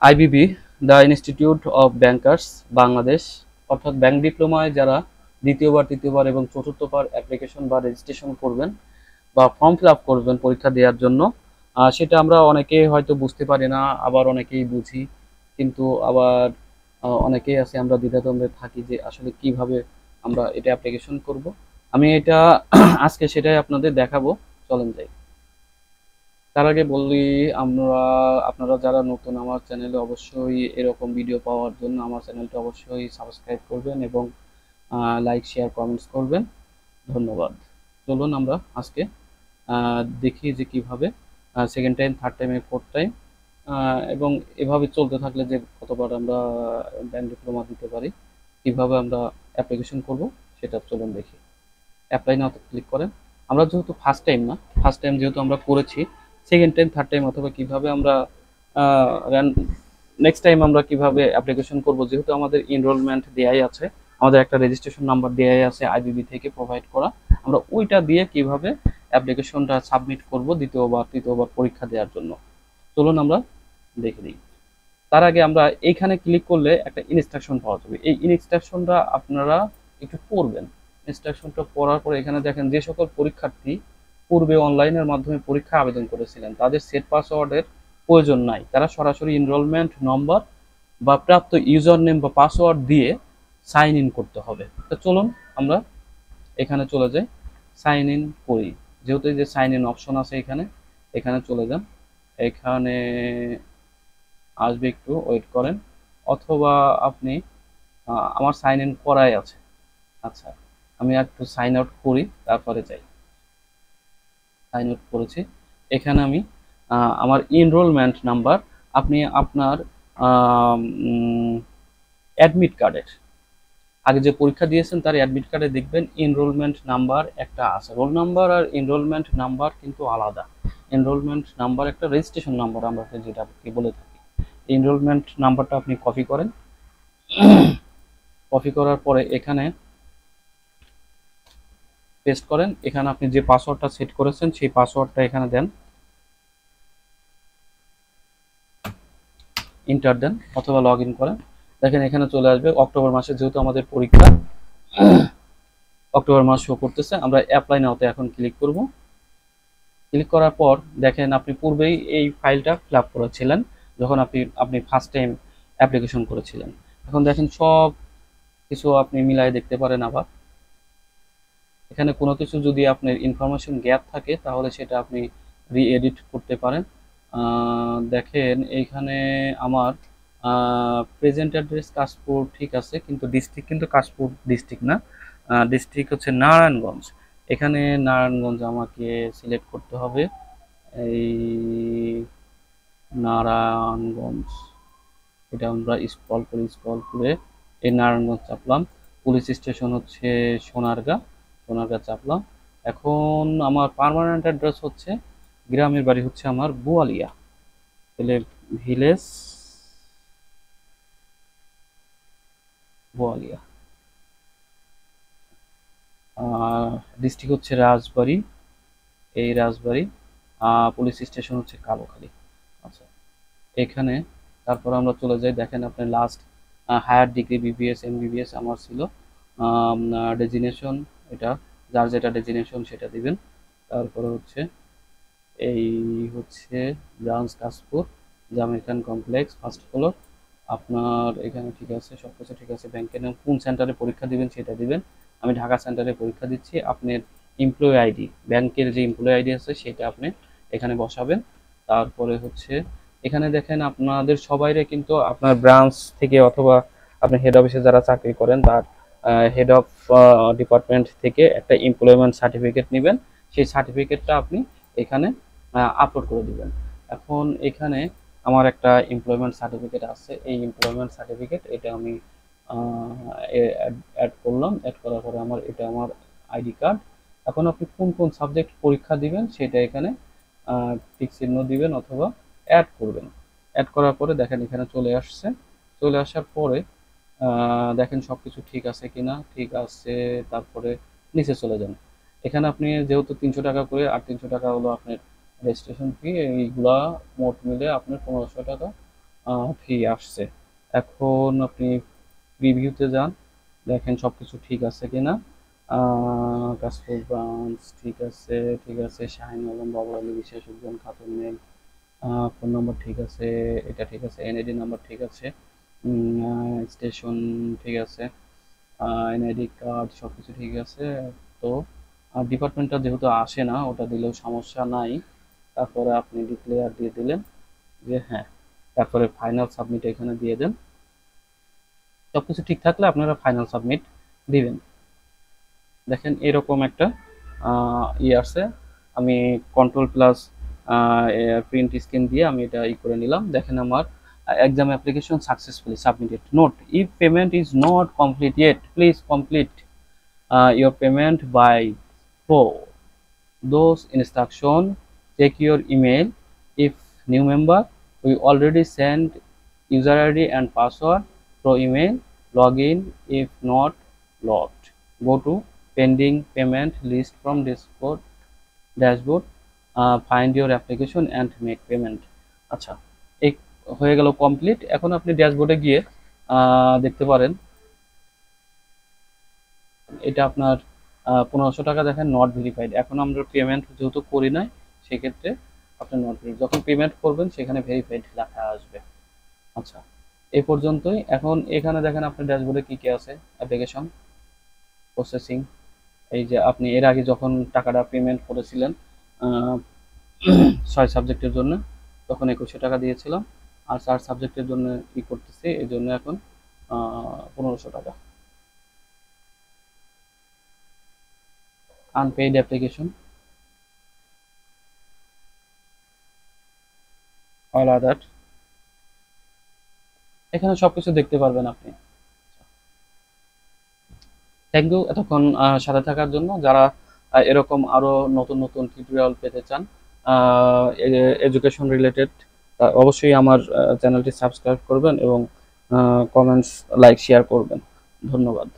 IBB, the institute of bankers Bangladesh, অর্থাৎ bank ডিপ্লোমায় যারা দ্বিতীয়বার, তৃতীয়বার এবং চতুর্থবার অ্যাপ্লিকেশন বা রেজিস্ট্রেশন করবেন বা ফর্ম ফিল আপ করবেন পরীক্ষা দেওয়ার জন্য, সেটা আমরা অনেকে হয়তো বুঝতে পারি না, আবার অনেকেই বুঝি, কিন্তু আবার অনেকেই আছে আমরা দ্বিধাদ্বন্দ্বে থাকি যে আসলে কিভাবে আমরা এটা অ্যাপ্লিকেশন করব। আমি এটা আজকে সেটাই আপনাদের দেখাবো। চলেন যাই। তার আগে বলি, আমরা আপনারা যারা নতুন আমার চ্যানেলে, অবশ্যই এরকম ভিডিও পাওয়ার জন্য আমার চ্যানেলটা অবশ্যই সাবস্ক্রাইব করবেন এবং লাইক শেয়ার কমেন্টস করবেন। ধন্যবাদ। চলুন আমরা আজকে দেখি যে কিভাবে second time, third time, fourth time এবং এভাবে চলতে থাকলে যে কতবার আমরা ব্যাংক ডিপ্লোমা দিতে পারি, কিভাবে আমরা অ্যাপ্লিকেশন করব সেটা চলুন দেখি। অ্যাপ্লাই নাও ক্লিক করেন। আমরা যেহেতু ফার্স্ট টাইম না, ফার্স্ট টাইম যেহেতু আমরা করেছি, সেকেন্ড টাইম, থার্ড টাইম অথবা কিভাবে আমরা নেক্সট টাইম আমরা কিভাবে অ্যাপ্লিকেশন করব, যেহেতু আমাদের এনরোলমেন্ট দেয়াই আছে, আমাদের একটা রেজিস্ট্রেশন নাম্বার দেয়াই আছে আইবিবি থেকে প্রোভাইড করা, আমরা ওইটা দিয়ে কিভাবে অ্যাপ্লিকেশনটা সাবমিট করব দ্বিতীয়বার, তৃতীয়বার পরীক্ষা দেওয়ার জন্য, চলুন আমরা দেখে নিই। তার আগে আমরা এইখানে ক্লিক করলে একটা ইনস্ট্রাকশন পাওয়া যাবে। এই ইনস্ট্রাকশনটা আপনারা একটু পড়বেন। ইনস্ট্রাকশনটা পড়ার পরে এখানে দেখেন যে সকল পরীক্ষার্থী পূর্বে অনলাইনের মাধ্যমে পরীক্ষা আবেদন করেছিলেন তাদের সেট পাসওয়ার্ডের প্রয়োজন নাই, তারা সরাসরি এনরোলমেন্ট নম্বর বা প্রাপ্ত ইউজার নেম বা পাসওয়ার্ড দিয়ে সাইন ইন করতে হবে। তো চলুন আমরা এখানে চলে যাই, সাইন ইন করি। যেহেতু এই যে সাইন ইন অপশন আছে এখানে, এখানে চলে যান। এখানে আসবে, একটু ওয়েট করেন, অথবা আপনি আমার সাইন ইন করাই আছে। আচ্ছা, আমি একটু সাইন আউট করি, তারপরে যাই। সাইন আউট করেছি। এখানে আমি আমার এনরোলমেন্ট নাম্বার, আপনি আপনার অ্যাডমিট কার্ডের আগে যে পরীক্ষা দিয়েছেন তার অ্যাডমিট কার্ডে দেখবেন এনরোলমেন্ট নাম্বার একটা আছে। রোল নাম্বার আর এনরোলমেন্ট নাম্বার কিন্তু আলাদা। এনরোলমেন্ট নাম্বার একটা রেজিস্ট্রেশন নাম্বার আমরা যেটা বলে থাকি। এনরোলমেন্ট নাম্বারটা আপনি কপি করেন। কপি করার পরে এখানে পেস্ট করেন। এখানে আপনি যে পাসওয়ার্ডটা সেট করেছেন সেই পাসওয়ার্ডটা এখানে দেন, ইন্টার দেন অথবা লগ ইন করেন। দেখেন এখানে চলে আসবে অক্টোবর মাসে, যেহেতু আমাদের পরীক্ষা অক্টোবর মাস শো করতেছে। আমরা অ্যাপ্লাই নাওতে এখন ক্লিক করব। ক্লিক করার পর দেখেন আপনি পূর্বেই এই ফাইলটা ফিল আপ করেছিলেন যখন আপনি ফার্স্ট টাইম অ্যাপ্লিকেশন করেছিলেন। এখন দেখেন সব কিছু আপনি মিলাই দেখতে পারেন। আবার এখানে কোনো কিছু যদি আপনার ইনফরমেশন গ্যাপ থাকে তাহলে সেটা আপনি রি-এডিট করতে পারেন। দেখেন এইখানে আমার প্রেজেন্ট অ্যাড্রেস কাশপুর ঠিক আছে, কিন্তু ডিস্ট্রিক্ট কিন্তু কাশপুর ডিস্ট্রিক্ট না, ডিস্ট্রিক্ট হচ্ছে নারায়ণগঞ্জ। এখানে নারায়ণগঞ্জ আমাকে সিলেক্ট করতে হবে। এই নারায়ণগঞ্জ, এটা আমরা স্ক্রল করে এই নারায়ণগঞ্জ চাপলাম। পুলিশ স্টেশন হচ্ছে সোনারগাঁ, সোনারগাঁ চাপলাম। এখন আমার পার্মানেন্ট অ্যাড্রেস হচ্ছে, গ্রামের বাড়ি হচ্ছে আমার বোয়ালিয়া, তাহলে ভিলেজ বোয়ালিয়া, ডিস্ট্রিক্ট হচ্ছে রাজবাড়ী, এই রাজবাড়ী, পুলিশ স্টেশন হচ্ছে কালোখালী। আচ্ছা, এখানে তারপর আমরা চলে যাই। দেখেন আপনার last higher degree BBS MBBS আমার ছিল। ডেজিনেশন এটা, যার যেটা ডেজিনেশন সেটা দিবেন। তারপরে হচ্ছে এই হচ্ছে ব্রাঞ্চ কাশপুর, জামির খান কমপ্লেক্স, ফার্স্ট ফ্লোর। আপনার এখানে ঠিক আছে, সব কিছু ঠিক আছে। ব্যাংকের নাম, কোন সেন্টারে পরীক্ষা দিবেন সেটা দিবেন। আমি ঢাকা সেন্টারে পরীক্ষা দিচ্ছি। আপনার এমপ্লয়ি আইডি, ব্যাংকের যে এমপ্লয়ি আইডি আছে সেটা আপনি এখানে বসাবেন। তারপরে হচ্ছে এখানে দেখেন আপনাদের সবাইরে কিন্তু আপনার ব্রাঞ্চ থেকে অথবা আপনি হেড অফিসে যারা চাকরি করেন তার হেড অফ ডিপার্টমেন্ট থেকে একটা এমপ্লয়মেন্ট সার্টিফিকেট নেবেন। সেই সার্টিফিকেটটা আপনি এখানে আপলোড করে দিবেন। এখন এখানে আমার একটা এমপ্লয়মেন্ট সার্টিফিকেট আছে, এই এমপ্লয়মেন্ট সার্টিফিকেট এটা আমি অ্যাড করলাম। অ্যাড করার পরে এটা আমার আইডি কার্ড। এখন আপনি কোন কোন সাবজেক্ট পরীক্ষা দিবেন সেটা এখানে টিক চিহ্ন দিবেন অথবা অ্যাড করবেন। অ্যাড করার পরে দেখেন এখানে চলে আসছে। চলে আসার পরে দেখেন সব কিছু ঠিক আছে কিনা, ঠিক আছে। তারপরে নিচে চলে যান। এখানে আপনি যেহেতু 300 টাকা করে, আর 300 টাকা হলো আপনার রেজিস্ট্রেশন ফি, এইগুলা মোট মিলে আপনার 1500 টাকা ফি আসছে। এখন আপনি প্রিভিউতে যান, দেখেন সবকিছু ঠিক আছে কিনা। কাশফুল ব্রাঞ্চ ঠিক আছে, ঠিক আছে। শাহিন আলম, বাবর আলী বিশ্বাস, উদ্যান খাতুন মেল, ফোন নম্বর ঠিক আছে, এটা ঠিক আছে। এনআইডি নাম্বার ঠিক আছে, স্টেশন ঠিক আছে, এনআইডি কার্ড সবকিছু ঠিক আছে। তো ডিপার্টমেন্টটা যেহেতু আসে না, ওটা দিলেও সমস্যা নাই। তারপরে আপনি ডিক্লেয়ার দিয়ে দিলেন যে হ্যাঁ, তারপরে ফাইনাল সাবমিট এখানে দিয়ে দেন। সবকিছু ঠিক থাকলে আপনারা ফাইনাল সাবমিট দিবেন। দেখেন এরকম একটা আছে। আমি কন্ট্রোল প্লাস প্রিন্ট স্ক্রিন দিয়ে আমি এটা করে নিলাম। দেখেন আমার exam application successfully submitted. Note, if payment is not complete yet, please complete your payment by those instruction. Check your email. If new member, we already send user ID and password through email. Login if not logged. Go to pending payment list from Discord dashboard. Find your application and make payment. আচ্ছা, এই হয়ে গেল complete. এখন আপনি ড্যাশবোর্ডে গিয়ে দেখতে পারেন এটা আপনার 1500 টাকা দেখেন নট ভেরিফাইড। এখন আমরা পেমেন্ট যেহেতু করি নাই, সেক্ষেত্রে আপনার নট ভেরিফাইড। যখন পেমেন্ট করবেন সেখানে ভেরিফাইড লেখা আসবে। আচ্ছা, এই পর্যন্তই। এখন এখানে দেখেন আপনার ড্যাশবোর্ডে কি কি আছে। অ্যাপ্লিকেশন প্রসেসিং, এই যে আপনি এর আগে যখন টাকাটা পেমেন্ট করেছিলেন 6 সাবজেক্টের জন্য, তখন 2100 টাকা দিয়েছিলাম। আর 4 সাবজেক্টের জন্য কি করতেছি, এই জন্য এখন 1500 টাকা। আনপেইড অ্যাপ্লিকেশন, অল আদার, এখানে সবকিছু দেখতে পারবেন আপনি। থ্যাংক ইউ এতক্ষণ সাথে থাকার জন্য। যারা এরকম আরো নতুন নতুন টিউটোরিয়াল পেতে চান এডুকেশন রিলেটেড, অবশ্যই আমার চ্যানেলটি সাবস্ক্রাইব করবেন এবং কমেন্টস, লাইক, শেয়ার করবেন। ধন্যবাদ।